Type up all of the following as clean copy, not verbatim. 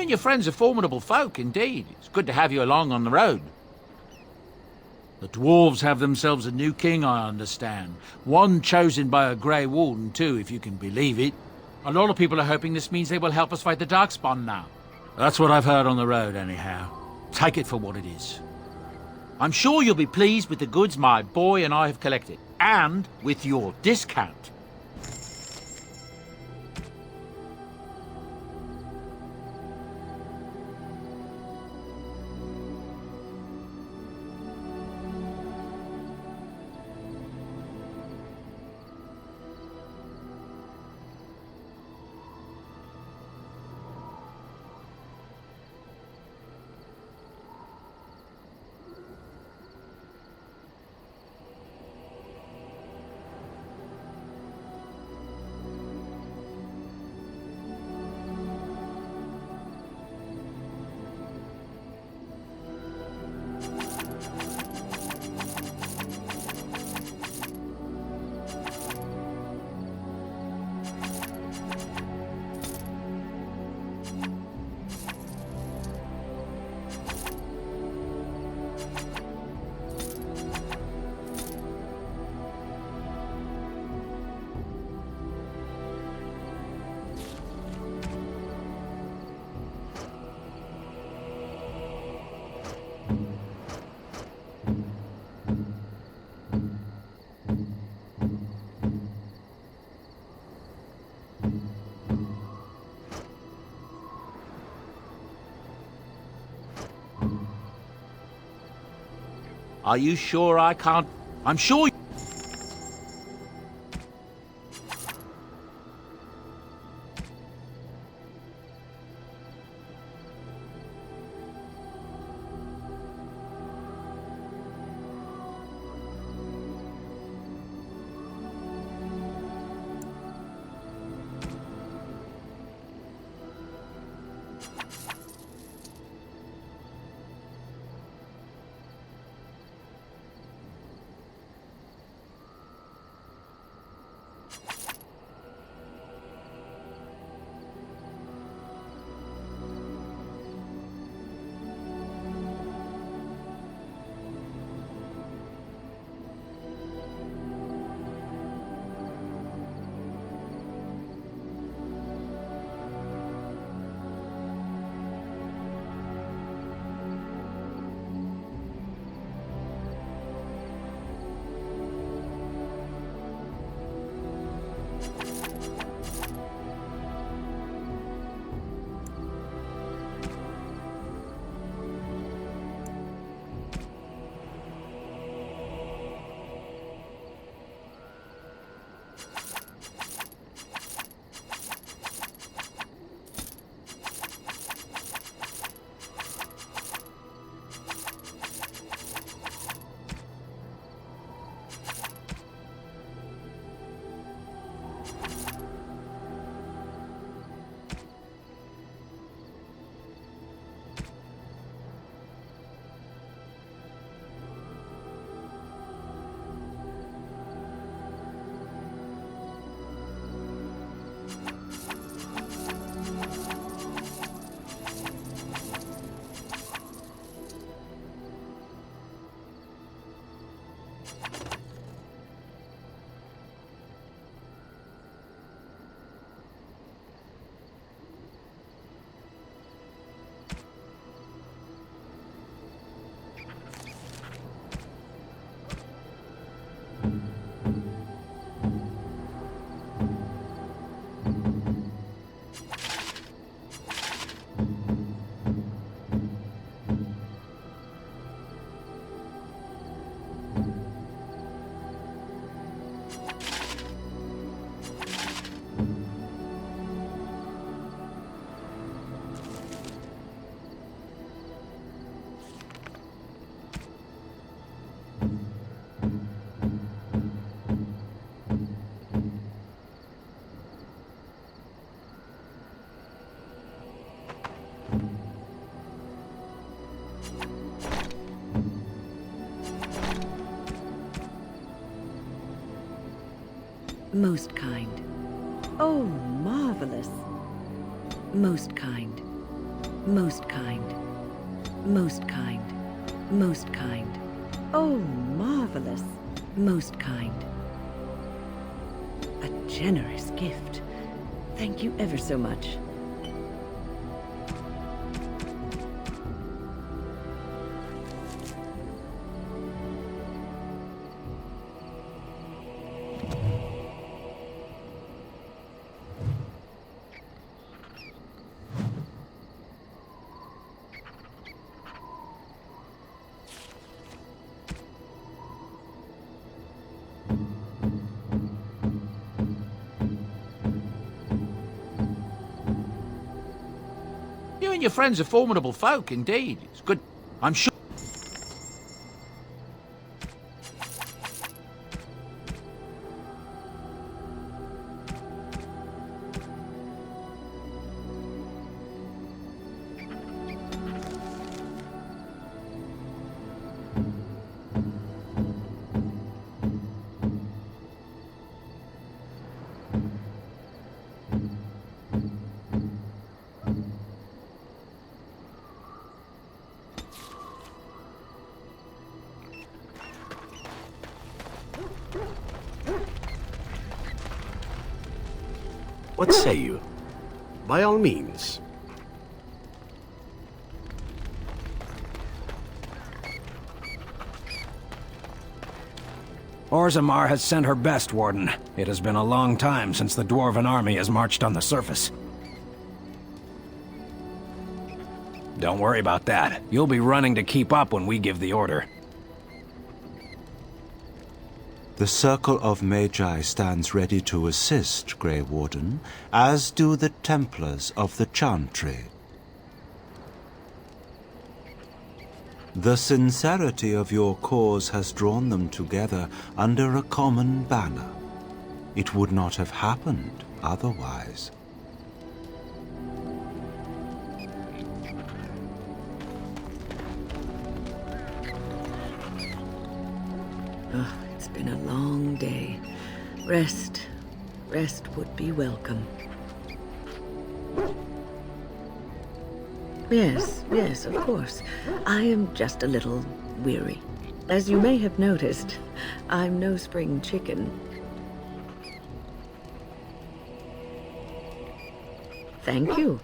and your friends are formidable folk, indeed. It's good to have you along on the road. The dwarves have themselves a new king, I understand. One chosen by a Grey Warden, too, if you can believe it. A lot of people are hoping this means they will help us fight the Darkspawn now. That's what I've heard on the road, anyhow. Take it for what it is. I'm sure you'll be pleased with the goods my boy and I have collected, and with your discount. Are you sure I can't? I'm sure. Most kind. Oh, marvelous. Most kind. Most kind. Most kind. Most kind. Oh, marvelous. Most kind. A generous gift. Thank you ever so much. You and your friends are formidable folk, indeed. It's good. I'm sure. What say you? By all means. Orzammar has sent her best, Warden. It has been a long time since the Dwarven army has marched on the surface. Don't worry about that. You'll be running to keep up when we give the order. The Circle of Magi stands ready to assist, Grey Warden, as do the Templars of the Chantry. The sincerity of your cause has drawn them together under a common banner. It would not have happened otherwise. Oh, it's been a long day. Rest would be welcome. Yes, of course. I am just a little weary. As you may have noticed, I'm no spring chicken. Thank you.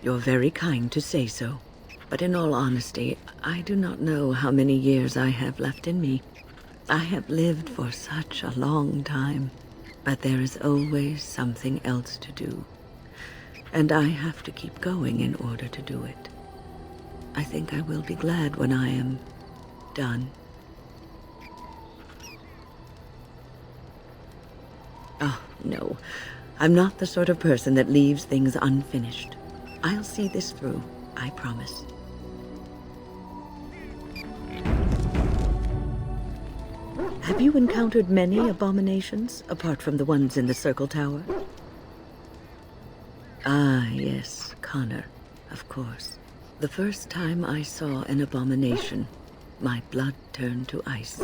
You're very kind to say so. But in all honesty, I do not know how many years I have left in me. I have lived for such a long time, but there is always something else to do. And I have to keep going in order to do it. I think I will be glad when I am done. Oh, no. I'm not the sort of person that leaves things unfinished. I'll see this through, I promise. Have you encountered many abominations, apart from the ones in the Circle Tower? Ah, yes, Connor, of course. The first time I saw an abomination, my blood turned to ice.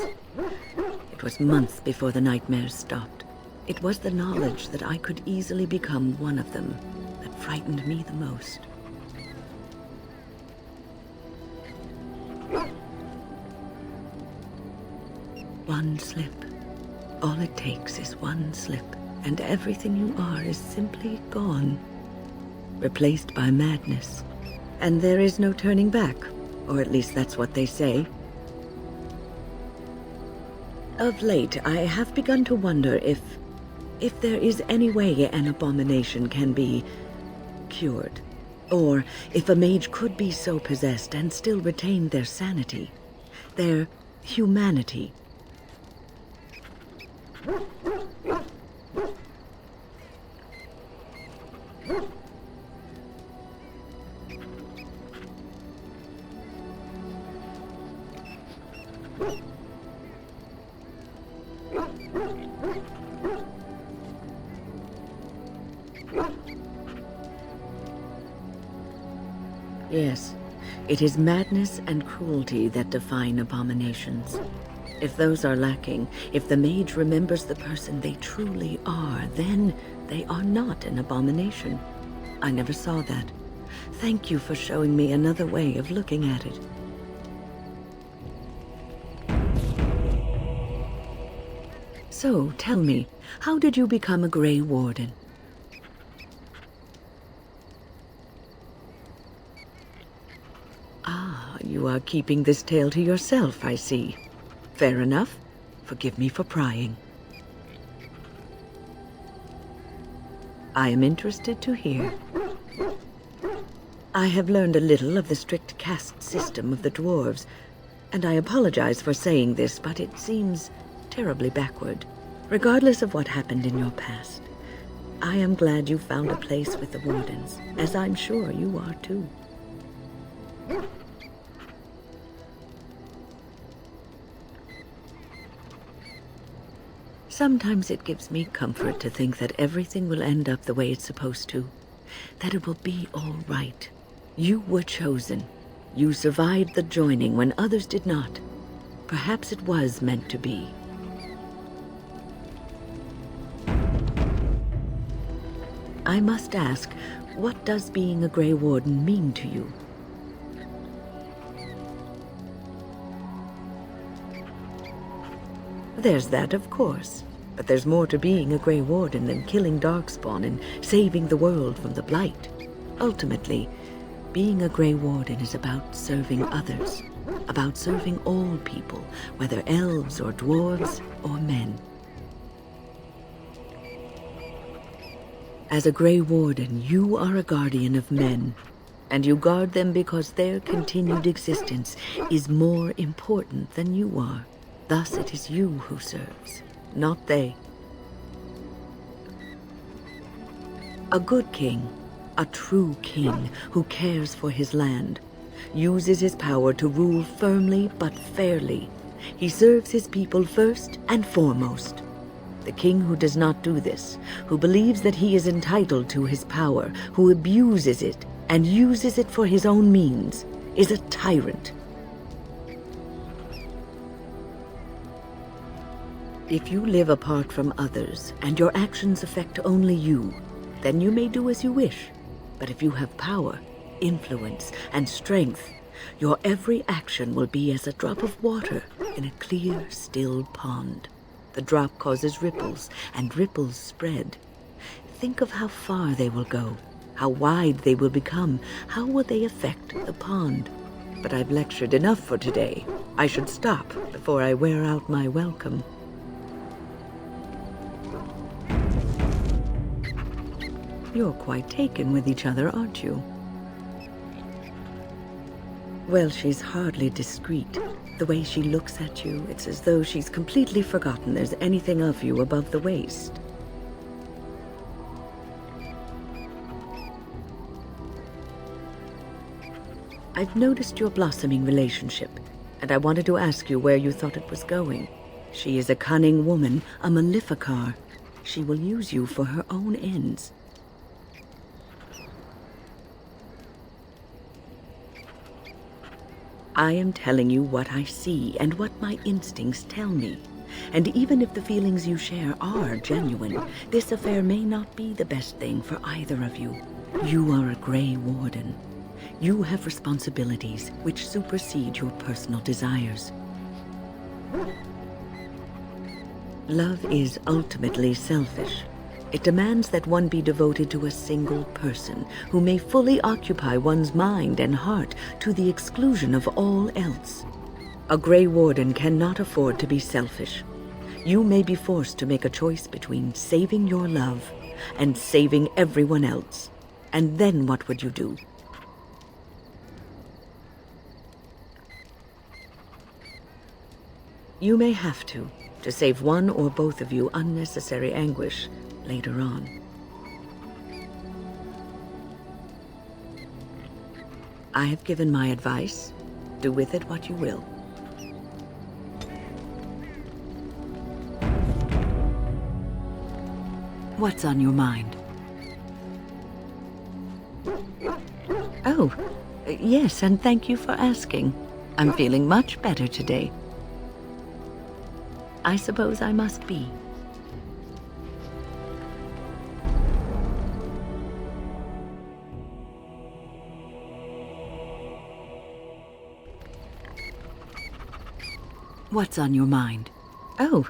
It was months before the nightmares stopped. It was the knowledge that I could easily become one of them that frightened me the most. One slip. All it takes is one slip, and everything you are is simply gone. Replaced by madness. And there is no turning back, or at least that's what they say. Of late, I have begun to wonder if there is any way an abomination can be cured, or if a mage could be so possessed and still retain their sanity, their humanity. Yes, it is madness and cruelty that define abominations. If those are lacking, if the mage remembers the person they truly are, then they are not an abomination. I never saw that. Thank you for showing me another way of looking at it. So, tell me, how did you become a Grey Warden? Ah, you are keeping this tale to yourself, I see. Fair enough. Forgive me for prying. I am interested to hear. I have learned a little of the strict caste system of the dwarves, and I apologize for saying this, but it seems terribly backward. Regardless of what happened in your past, I am glad you found a place with the Wardens, as I'm sure you are too. Sometimes it gives me comfort to think that everything will end up the way it's supposed to, that it will be all right. You were chosen. You survived the joining when others did not. Perhaps it was meant to be. I must ask, what does being a Grey Warden mean to you? There's that, of course. But there's more to being a Grey Warden than killing Darkspawn and saving the world from the Blight. Ultimately, being a Grey Warden is about serving others, about serving all people, whether elves or dwarves or men. As a Grey Warden, you are a guardian of men, and you guard them because their continued existence is more important than you are. Thus it is you who serves, not they. A good king, a true king who cares for his land, uses his power to rule firmly but fairly. He serves his people first and foremost. The king who does not do this, who believes that he is entitled to his power, who abuses it and uses it for his own means, is a tyrant. If you live apart from others, and your actions affect only you, then you may do as you wish. But if you have power, influence, and strength, your every action will be as a drop of water in a clear, still pond. The drop causes ripples, and ripples spread. Think of how far they will go, how wide they will become, how will they affect the pond. But I've lectured enough for today. I should stop before I wear out my welcome. You're quite taken with each other, aren't you? Well, she's hardly discreet. The way she looks at you, it's as though she's completely forgotten there's anything of you above the waist. I've noticed your blossoming relationship, and I wanted to ask you where you thought it was going. She is a cunning woman, a Maleficar. She will use you for her own ends. I am telling you what I see and what my instincts tell me. And even if the feelings you share are genuine, this affair may not be the best thing for either of you. You are a Grey Warden. You have responsibilities which supersede your personal desires. Love is ultimately selfish. It demands that one be devoted to a single person who may fully occupy one's mind and heart to the exclusion of all else. A Grey Warden cannot afford to be selfish. You may be forced to make a choice between saving your love and saving everyone else. And then what would you do? You may have to save one or both of you unnecessary anguish later on. I have given my advice. Do with it what you will. What's on your mind? Oh, yes, and thank you for asking. I'm feeling much better today. I suppose I must be. What's on your mind? Oh,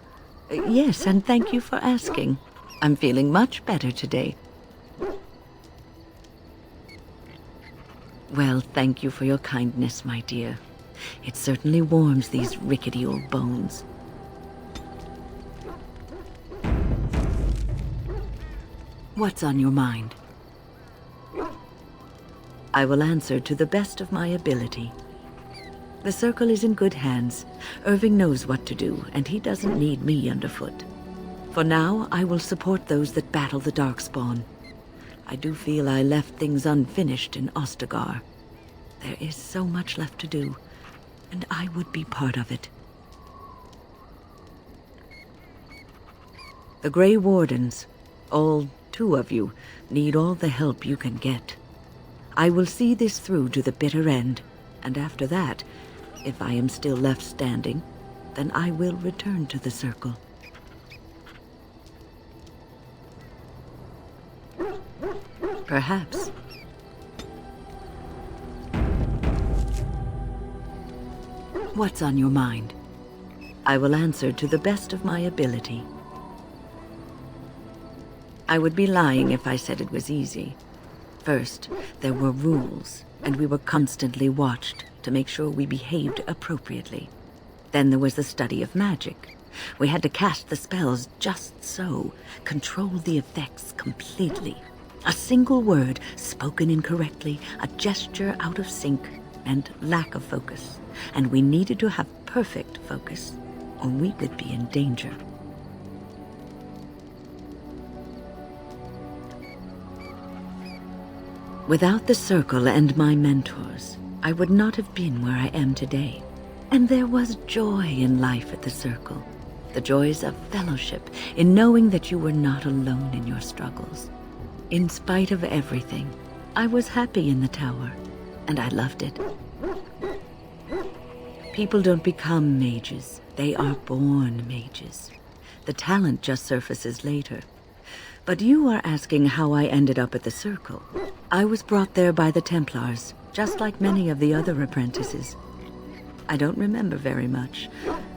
yes, and thank you for asking. I'm feeling much better today. Well, thank you for your kindness, my dear. It certainly warms these rickety old bones. What's on your mind? I will answer to the best of my ability. The Circle is in good hands. Irving knows what to do, and he doesn't need me underfoot. For now, I will support those that battle the Darkspawn. I do feel I left things unfinished in Ostagar. There is so much left to do, and I would be part of it. The Grey Wardens, all 2 of you, need all the help you can get. I will see this through to the bitter end, and after that, if I am still left standing, then I will return to the Circle. Perhaps. What's on your mind? I will answer to the best of my ability. I would be lying if I said it was easy. First, there were rules, and we were constantly watched to make sure we behaved appropriately. Then there was the study of magic. We had to cast the spells just so, control the effects completely. A single word spoken incorrectly, a gesture out of sync, and lack of focus. And we needed to have perfect focus, or we could be in danger. Without the Circle and my mentors, I would not have been where I am today. And there was joy in life at the Circle. The joys of fellowship, in knowing that you were not alone in your struggles. In spite of everything, I was happy in the tower, and I loved it. People don't become mages, they are born mages. The talent just surfaces later. But you are asking how I ended up at the Circle. I was brought there by the Templars, just like many of the other apprentices. I don't remember very much.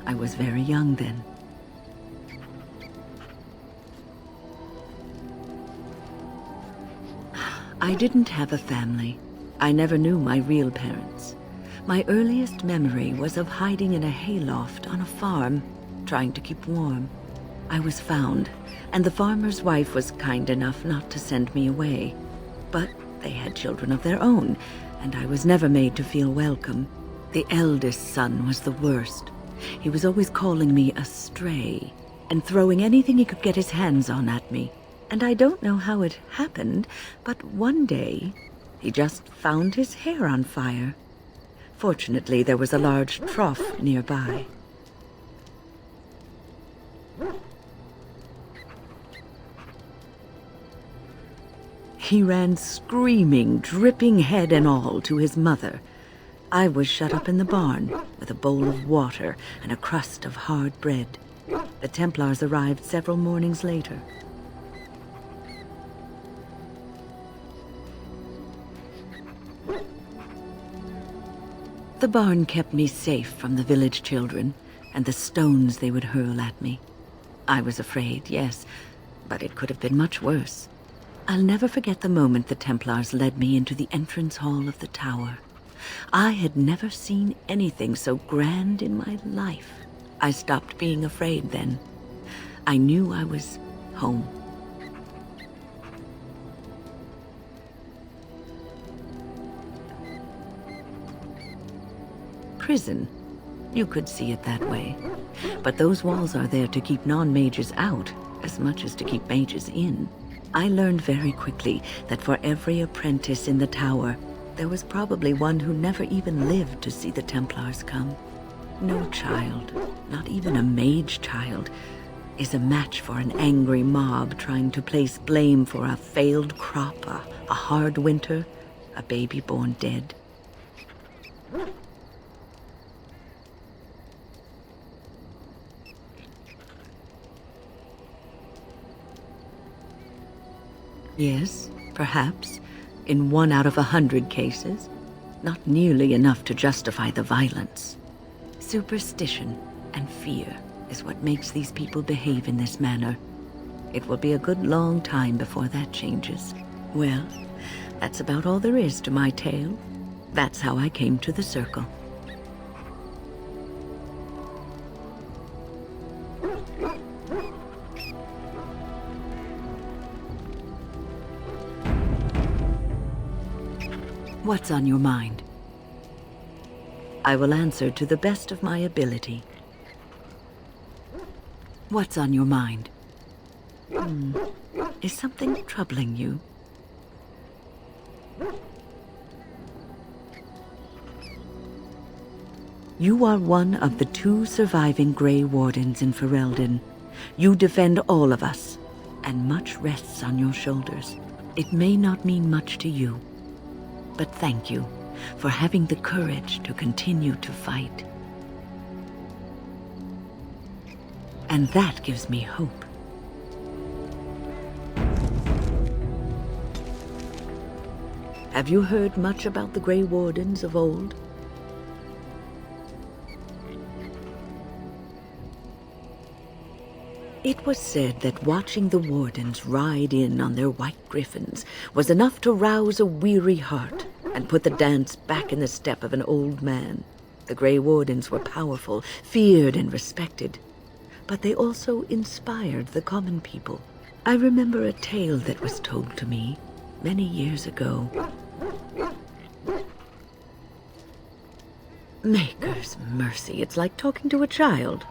I was very young then. I didn't have a family. I never knew my real parents. My earliest memory was of hiding in a hayloft on a farm, trying to keep warm. I was found, and the farmer's wife was kind enough not to send me away. But they had children of their own, and I was never made to feel welcome. The eldest son was the worst. He was always calling me a stray, and throwing anything he could get his hands on at me. And I don't know how it happened, but one day, he just found his hair on fire. Fortunately, there was a large trough nearby. He ran screaming, dripping head and all, to his mother. I was shut up in the barn with a bowl of water and a crust of hard bread. The Templars arrived several mornings later. The barn kept me safe from the village children and the stones they would hurl at me. I was afraid, yes, but it could have been much worse. I'll never forget the moment the Templars led me into the entrance hall of the tower. I had never seen anything so grand in my life. I stopped being afraid then. I knew I was home. Prison. You could see it that way. But those walls are there to keep non-mages out, as much as to keep mages in. I learned very quickly that for every apprentice in the tower, there was probably one who never even lived to see the Templars come. No child, not even a mage child, is a match for an angry mob trying to place blame for a failed crop, a hard winter, a baby born dead. Yes, perhaps, in 1 out of 100 cases. Not nearly enough to justify the violence. Superstition. and fear is what makes these people behave in this manner. It will be a good long time before that changes. Well, that's about all there is to my tale. That's how I came to the circle. What's on your mind? I will answer to the best of my ability. What's on your mind? Is something troubling you? You are one of the 2 surviving Grey Wardens in Ferelden. You defend all of us, and much rests on your shoulders. It may not mean much to you, but thank you for having the courage to continue to fight. And that gives me hope. Have you heard much about the Grey Wardens of old? It was said that watching the Wardens ride in on their white griffins was enough to rouse a weary heart and put the dance back in the step of an old man. The Grey Wardens were powerful, feared and respected, but they also inspired the common people. I remember a tale that was told to me many years ago. Maker's mercy, it's like talking to a child.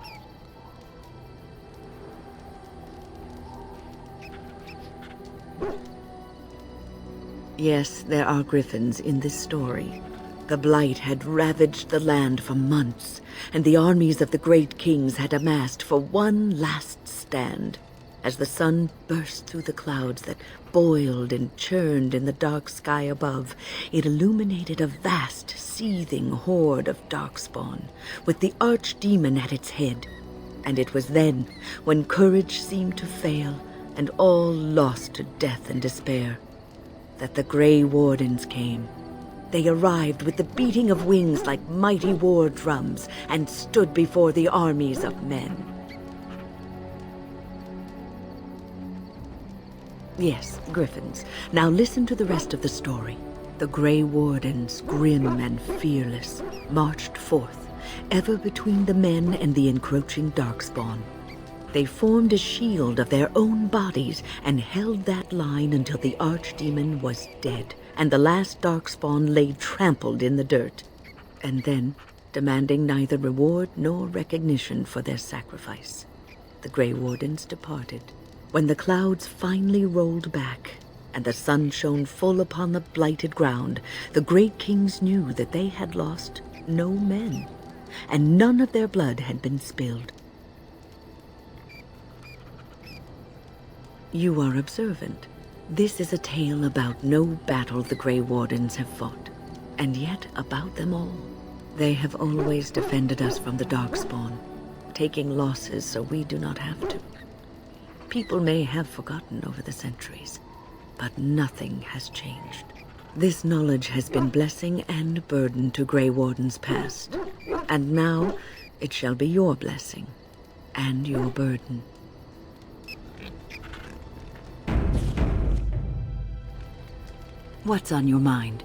Yes, there are griffins in this story. The Blight had ravaged the land for months, and the armies of the great kings had amassed for one last stand. As the sun burst through the clouds that boiled and churned in the dark sky above, it illuminated a vast, seething horde of darkspawn, with the archdemon at its head. And it was then, when courage seemed to fail, and all lost to death and despair, that the Grey Wardens came. They arrived with the beating of wings like mighty war drums and stood before the armies of men. Yes, griffins. Now listen to the rest of the story. The Grey Wardens, grim and fearless, marched forth, ever between the men and the encroaching darkspawn. They formed a shield of their own bodies and held that line until the archdemon was dead and the last darkspawn lay trampled in the dirt. And then, demanding neither reward nor recognition for their sacrifice, the Grey Wardens departed. When the clouds finally rolled back and the sun shone full upon the blighted ground, the great kings knew that they had lost no men, and none of their blood had been spilled. You are observant. This is a tale about no battle the Grey Wardens have fought, and yet about them all. They have always defended us from the Darkspawn, taking losses so we do not have to. People may have forgotten over the centuries, but nothing has changed. This knowledge has been blessing and burden to Grey Wardens past, and now it shall be your blessing and your burden. What's on your mind?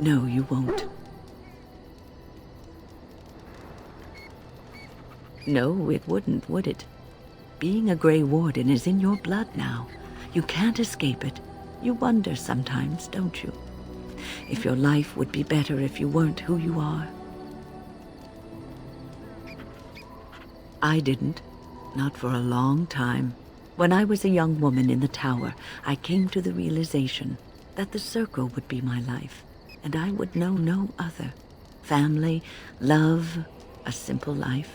No, you won't. No, it wouldn't, would it? Being a Grey Warden is in your blood now. You can't escape it. You wonder sometimes, don't you? If your life would be better if you weren't who you are. I didn't. Not for a long time. When I was a young woman in the tower, I came to the realization that the circle would be my life, and I would know no other. Family, love, a simple life.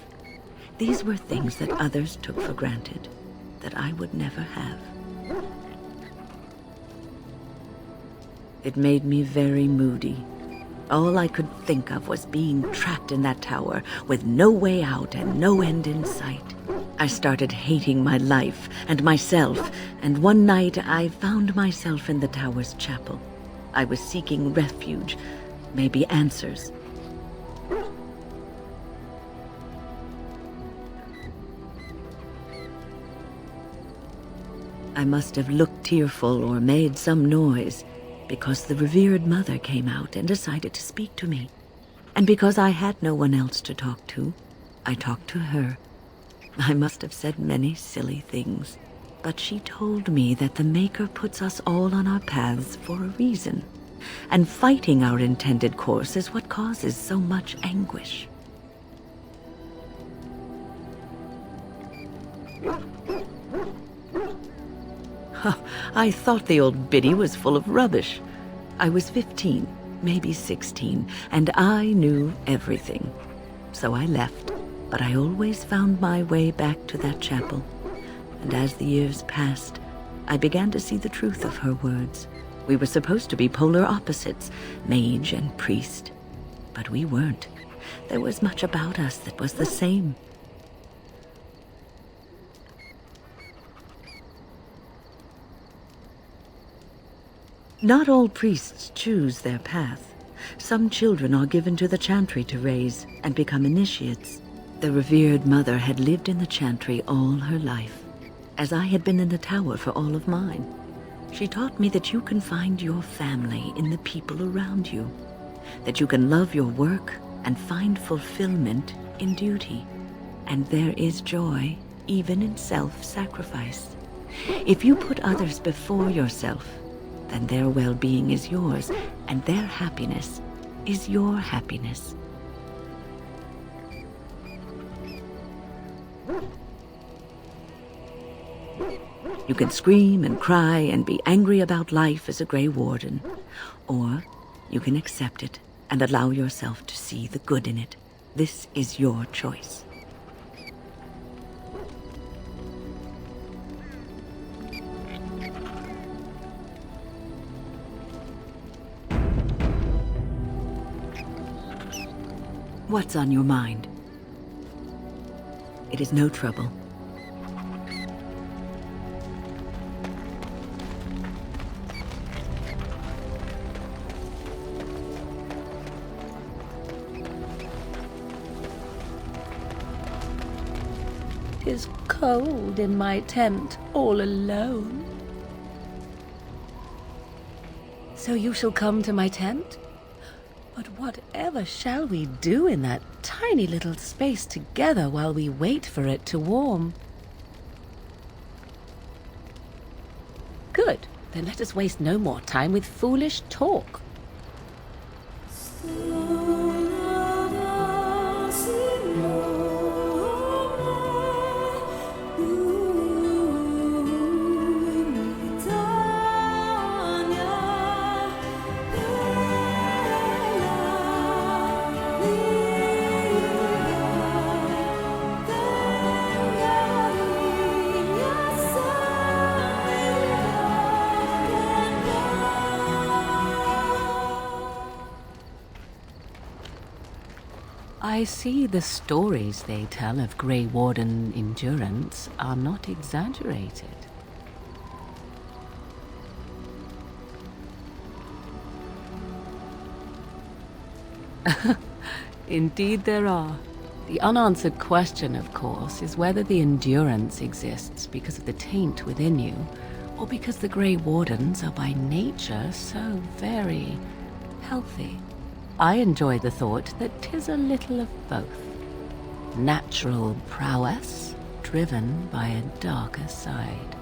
These were things that others took for granted, that I would never have. It made me very moody. All I could think of was being trapped in that tower with no way out and no end in sight. I started hating my life and myself, and one night I found myself in the tower's chapel. I was seeking refuge, maybe answers. I must have looked tearful or made some noise, because the revered mother came out and decided to speak to me. And because I had no one else to talk to, I talked to her. I must have said many silly things, but she told me that the Maker puts us all on our paths for a reason, and fighting our intended course is what causes so much anguish. I thought the old biddy was full of rubbish. I was 15, maybe 16, and I knew everything. So I left, but I always found my way back to that chapel. And as the years passed, I began to see the truth of her words. We were supposed to be polar opposites, mage and priest. But we weren't. There was much about us that was the same. Not all priests choose their path. Some children are given to the chantry to raise and become initiates. The revered mother had lived in the chantry all her life, as I had been in the tower for all of mine. She taught me that you can find your family in the people around you, that you can love your work and find fulfillment in duty, and there is joy even in self-sacrifice. If you put others before yourself, then their well-being is yours, and their happiness is your happiness. You can scream and cry and be angry about life as a Grey Warden, or you can accept it and allow yourself to see the good in it. This is your choice. What's on your mind? It is no trouble. "'Tis cold in my tent, all alone." "So you shall come to my tent? But whatever shall we do in that tiny little space together while we wait for it to warm?" "Good. Then let us waste no more time with foolish talk." I see the stories they tell of Grey Warden endurance are not exaggerated. Indeed there are. The unanswered question, of course, is whether the endurance exists because of the taint within you, or because the Grey Wardens are by nature so very healthy. I enjoy the thought that 'tis a little of both. Natural prowess, driven by a darker side.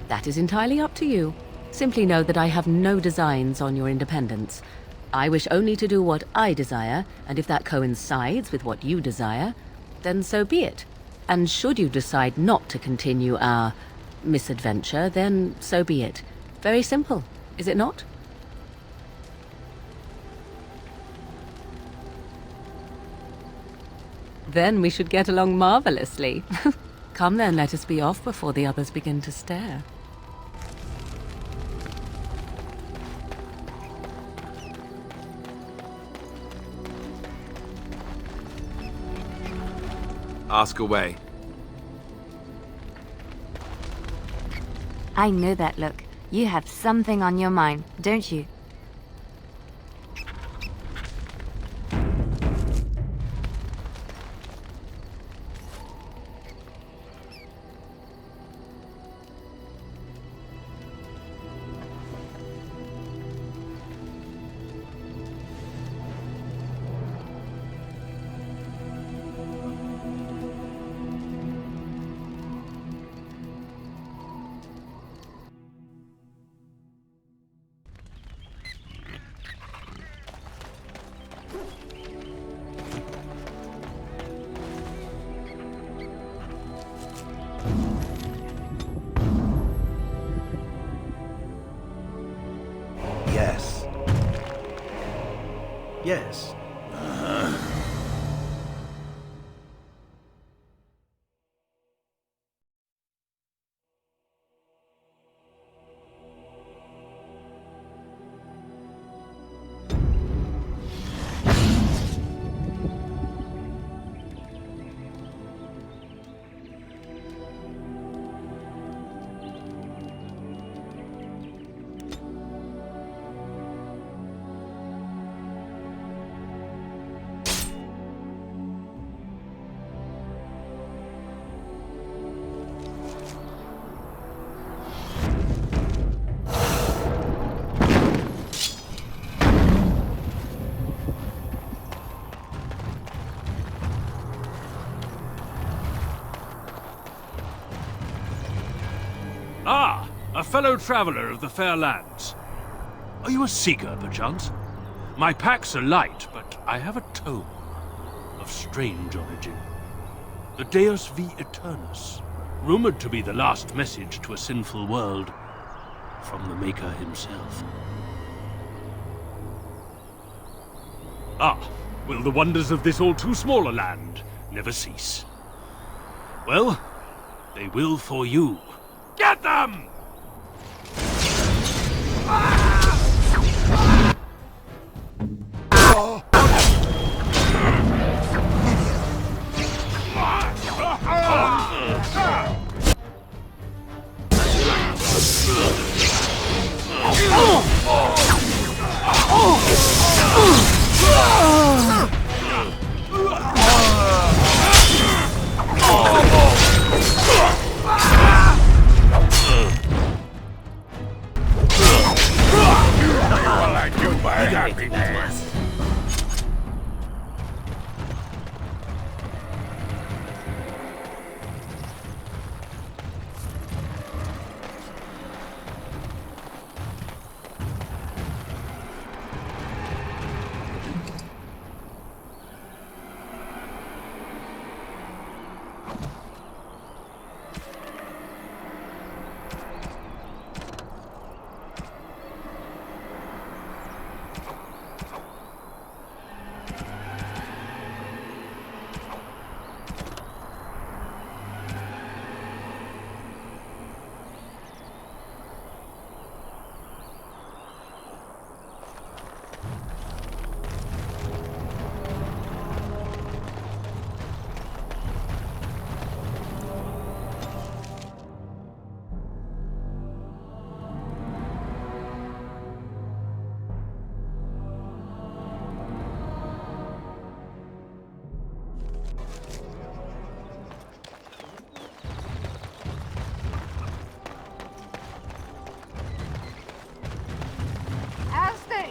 That is entirely up to you. Simply know that I have no designs on your independence. I wish only to do what I desire, and if that coincides with what you desire, then so be it. And should you decide not to continue our misadventure, then so be it. Very simple, is it not? Then we should get along marvelously. Come then, let us be off before the others begin to stare. Ask away. I know that look. You have something on your mind, don't you? Yes. Ah, a fellow traveler of the fair lands. Are you a seeker, perchance? My packs are light, but I have a tome of strange origin. The Deus V Eternus, rumored to be the last message to a sinful world from the Maker himself. Ah, will the wonders of this all-too-small a land never cease? Well, they will for you. Get them!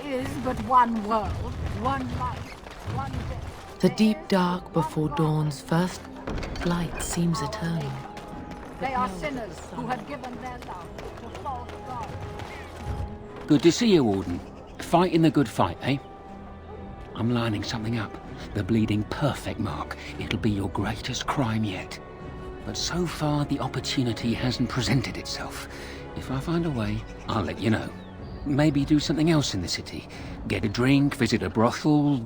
Is but one world, one life, one death. The deep dark before dawn's first light seems eternal. They are sinners who have given their love to false gods. Good to see you, Warden. Fighting the good fight, eh? I'm lining something up. The bleeding perfect mark. It'll be your greatest crime yet. But so far, the opportunity hasn't presented itself. If I find a way, I'll let you know. Maybe do something else in the city. Get a drink, visit a brothel,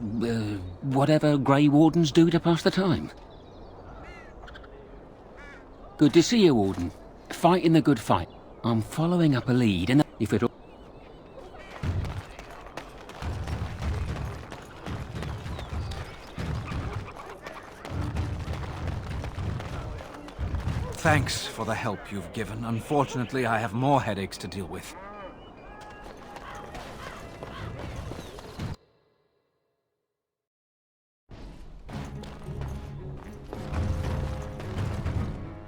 whatever Grey Wardens do to pass the time. Good to see you, Warden. Fighting the good fight. I'm following up a lead, and if it'll... Thanks for the help you've given. Unfortunately, I have more headaches to deal with.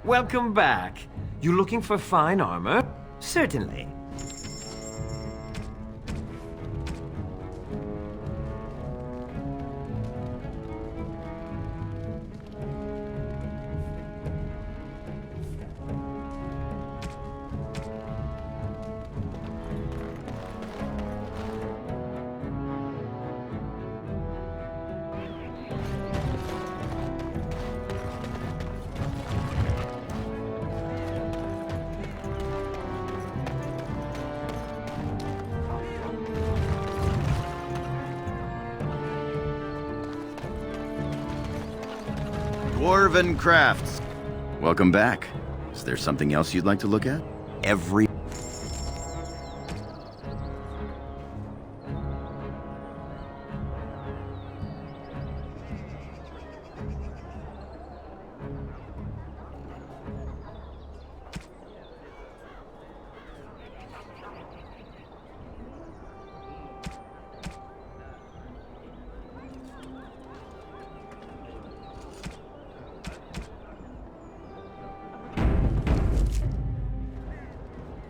Welcome back. You looking for fine armor? Certainly. Dwarven crafts. Welcome back. Is there something else you'd like to look at? Every...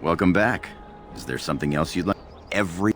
Welcome back. Is there something else you'd like? Every